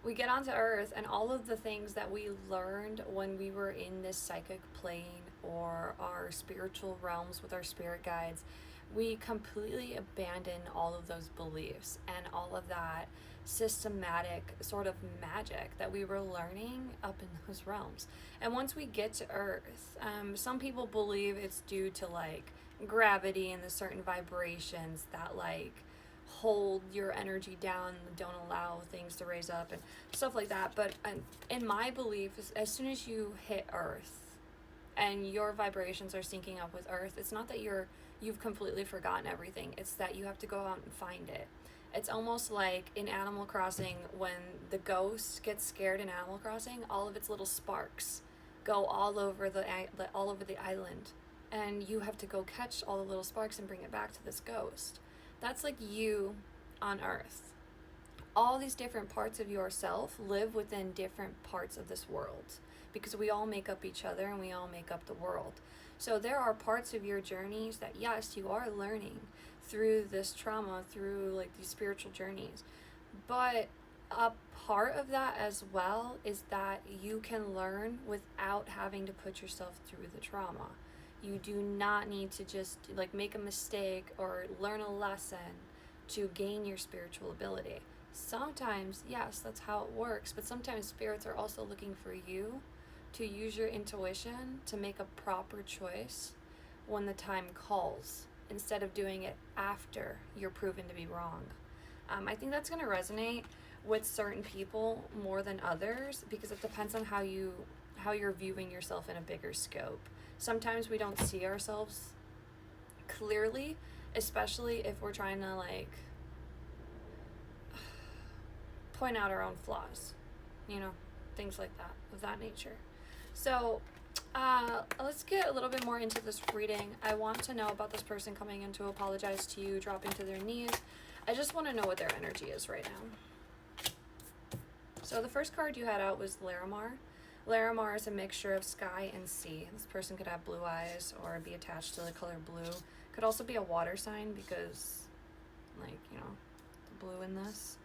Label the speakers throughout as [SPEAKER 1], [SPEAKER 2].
[SPEAKER 1] we get onto Earth, and all of the things that we learned when we were in this psychic plane or our spiritual realms with our spirit guides, we completely abandon all of those beliefs and all of that systematic sort of magic that we were learning up in those realms. And once we get to Earth, some people believe it's due to like gravity and the certain vibrations that like hold your energy down and don't allow things to raise up and stuff like that. But in my belief, as soon as you hit Earth and your vibrations are syncing up with Earth, it's not that you've completely forgotten everything. It's that you have to go out and find it. It's almost like in Animal Crossing, when the ghost gets scared in Animal Crossing, all of its little sparks go all over the island, and you have to go catch all the little sparks and bring it back to this ghost. That's like you on Earth. All these different parts of yourself live within different parts of this world, because we all make up each other and we all make up the world. So there are parts of your journeys that, yes, you are learning through this trauma, through like these spiritual journeys. But a part of that as well is that you can learn without having to put yourself through the trauma. You do not need to just like make a mistake or learn a lesson to gain your spiritual ability. Sometimes, yes, that's how it works, but sometimes spirits are also looking for you to use your intuition to make a proper choice when the time calls, instead of doing it after you're proven to be wrong. I think that's going to resonate with certain people more than others, because it depends on how you're viewing yourself in a bigger scope. Sometimes we don't see ourselves clearly, especially if we're trying to like point out our own flaws, things like that, of that nature. So let's get a little bit more into this reading. I want to know about this person coming in to apologize to you, dropping to their knees. I just want to know what their energy is right now. So the first card you had out was Larimar. Larimar is a mixture of sky and sea. This person could have blue eyes or be attached to the color blue. Could also be a water sign because, like, the blue in this.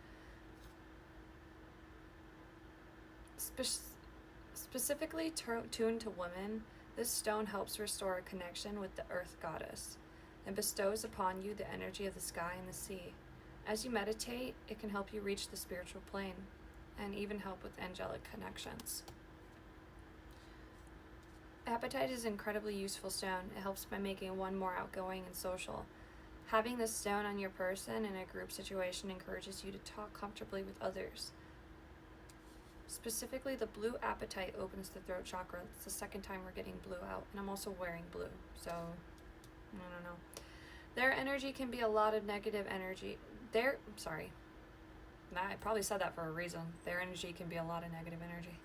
[SPEAKER 1] Specifically tuned to women, this stone helps restore a connection with the earth goddess and bestows upon you the energy of the sky and the sea. As you meditate, it can help you reach the spiritual plane and even help with angelic connections. Apatite is an incredibly useful stone. It helps by making one more outgoing and social. Having this stone on your person in a group situation encourages you to talk comfortably with others. Specifically, the blue apatite opens the throat chakra. It's the second time we're getting blue out, and I'm also wearing blue, so I don't know. Their energy can be a lot of negative energy. I probably said that for a reason. Their energy can be a lot of negative energy.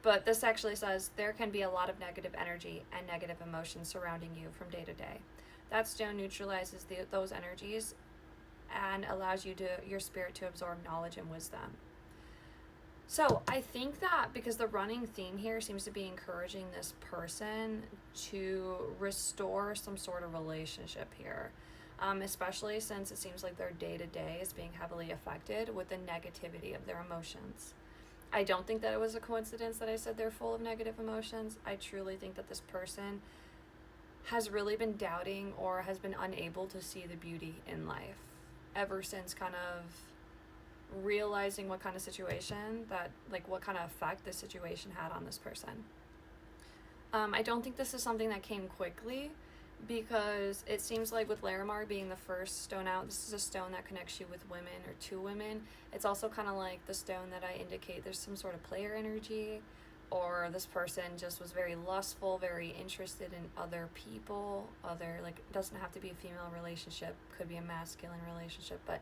[SPEAKER 1] But this actually says there can be a lot of negative energy and negative emotions surrounding you from day to day. That stone neutralizes those energies and allows your spirit to absorb knowledge and wisdom. So I think that because the running theme here seems to be encouraging this person to restore some sort of relationship here, especially since it seems like their day-to-day is being heavily affected with the negativity of their emotions. I don't think that it was a coincidence that I said they're full of negative emotions. I truly think that this person has really been doubting or has been unable to see the beauty in life ever since kind of realizing what kind of effect this situation had on this person. I don't think this is something that came quickly, because it seems like with Larimar being the first stone out, this is a stone that connects you with women or to women. It's also kind of like the stone that I indicate there's some sort of player energy, or this person just was very lustful, very interested in other people, it doesn't have to be a female relationship, could be a masculine relationship, but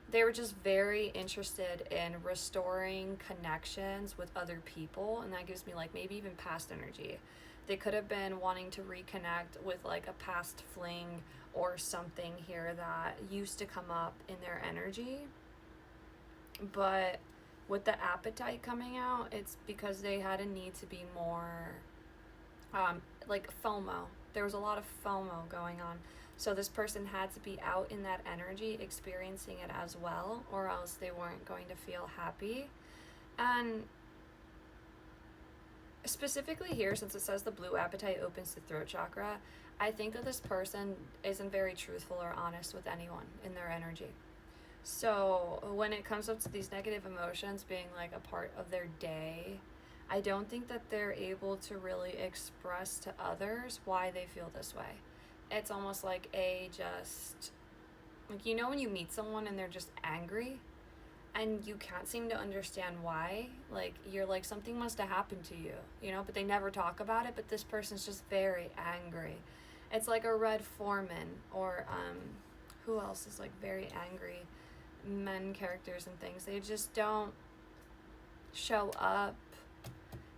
[SPEAKER 1] they were just very interested in restoring connections with other people, and that gives me like maybe even past energy. They could have been wanting to reconnect with like a past fling or something here that used to come up in their energy. But with the appetite coming out, it's because they had a need to be more like FOMO. There was a lot of FOMO going on. So this person had to be out in that energy, experiencing it as well, or else they weren't going to feel happy. And specifically here, since it says the blue appetite opens the throat chakra, I think that this person isn't very truthful or honest with anyone in their energy. So when it comes up to these negative emotions being like a part of their day, I don't think that they're able to really express to others why they feel this way. It's almost like just like, you know, when you meet someone and they're just angry and you can't seem to understand why, like you're like, something must have happened to you, you know, but they never talk about it. But this person's just very angry. It's like a Red Foreman, or who else is like very angry? Men characters and things. They just don't show up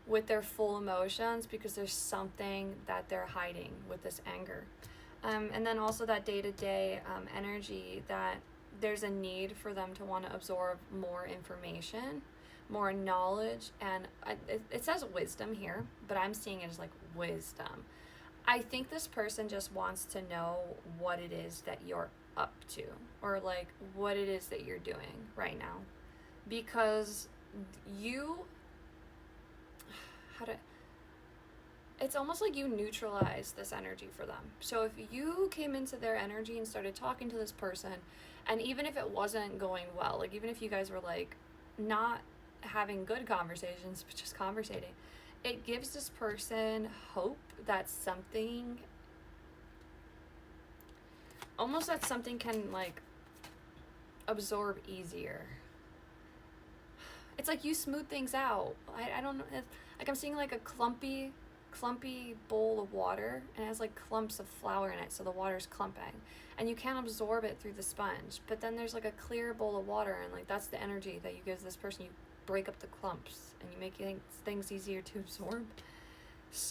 [SPEAKER 1] with their full emotions because there's something that they're hiding with this anger. And then also that day-to-day energy, that there's a need for them to want to absorb more information, more knowledge, and it says wisdom here, but I'm seeing it as like wisdom. I think this person just wants to know what it is that you're up to, or like what it is that you're doing right now, because you, it's almost like you neutralize this energy for them. So if you came into their energy and started talking to this person, and even if it wasn't going well, like even if you guys were like not having good conversations but just conversating, it gives this person hope that something, almost that something can like absorb easier. It's like you smooth things out. I don't know, like I'm seeing like a clumpy bowl of water, and it has like clumps of flour in it, so the water's clumping and you can't absorb it through the sponge. But then there's like a clear bowl of water, and like that's the energy that you give this person. You break up the clumps and you make things easier to absorb.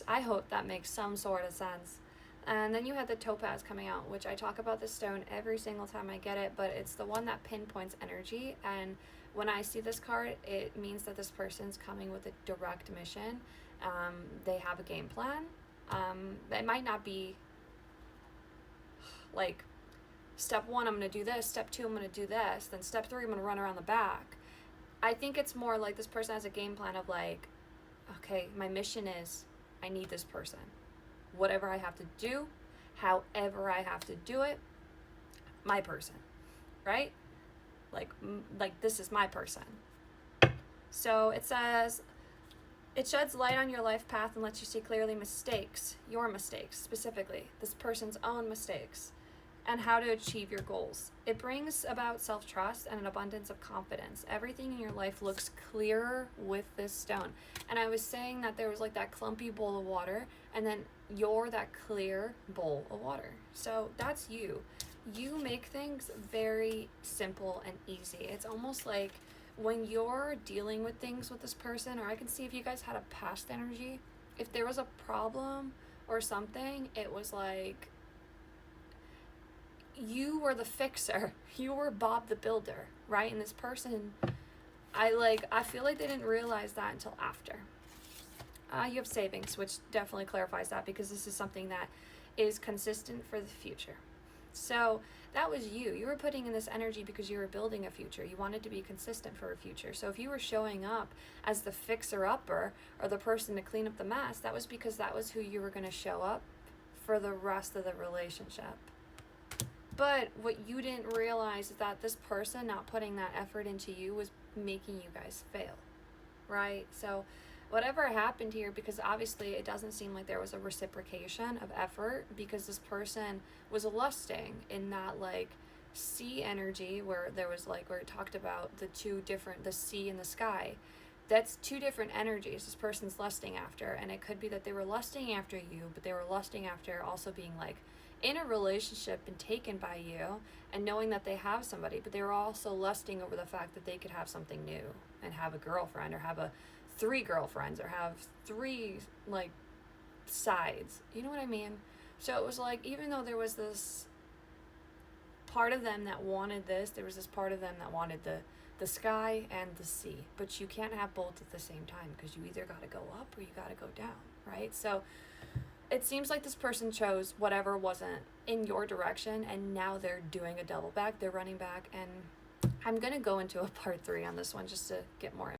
[SPEAKER 1] I hope that makes some sort of sense. And then you had the topaz coming out, which I talk about this stone every single time I get it, but it's the one that pinpoints energy. And when I see this card, it means that this person's coming with a direct mission. They have a game plan. It might not be like step 1, I'm going to do this, step 2, I'm going to do this, then step 3, I'm going to run around the back. I think it's more like this person has a game plan of like, okay, my mission is I need this person. Whatever I have to do, however I have to do it, my person, right? Like this is my person. So it says, it sheds light on your life path and lets you see clearly mistakes, your mistakes specifically, this person's own mistakes, and how to achieve your goals. It brings about self-trust and an abundance of confidence. Everything in your life looks clearer with this stone. And I was saying that there was like that clumpy bowl of water, and then you're that clear bowl of water. So that's you. You make things very simple and easy. It's almost like when you're dealing with things with this person, or I can see if you guys had a past energy, if there was a problem or something, it was like you were the fixer. You were Bob the Builder, right? And this person, I feel like they didn't realize that until after. You have savings, which definitely clarifies that, because this is something that is consistent for the future. So that was you. You were putting in this energy because you were building a future. You wanted to be consistent for a future. So if you were showing up as the fixer-upper, or the person to clean up the mess, that was because that was who you were going to show up for the rest of the relationship. But what you didn't realize is that this person not putting that effort into you was making you guys fail, right? So whatever happened here, because obviously it doesn't seem like there was a reciprocation of effort, because this person was lusting in that like sea energy, where there was like, where it talked about the sea and the sky. That's two different energies this person's lusting after. And it could be that they were lusting after you, but they were lusting after also being like in a relationship and taken by you and knowing that they have somebody, but they were also lusting over the fact that they could have something new and have a girlfriend, or have 3 girlfriends, or have 3 like sides. You know what I mean? So it was like, even though there was this part of them that wanted this, there was this part of them that wanted the sky and the sea, but you can't have both at the same time, because you either got to go up or you got to go down, right? So it seems like this person chose whatever wasn't in your direction, and now they're doing a double back. They're running back, and I'm going to go into a part 3 on this one just to get more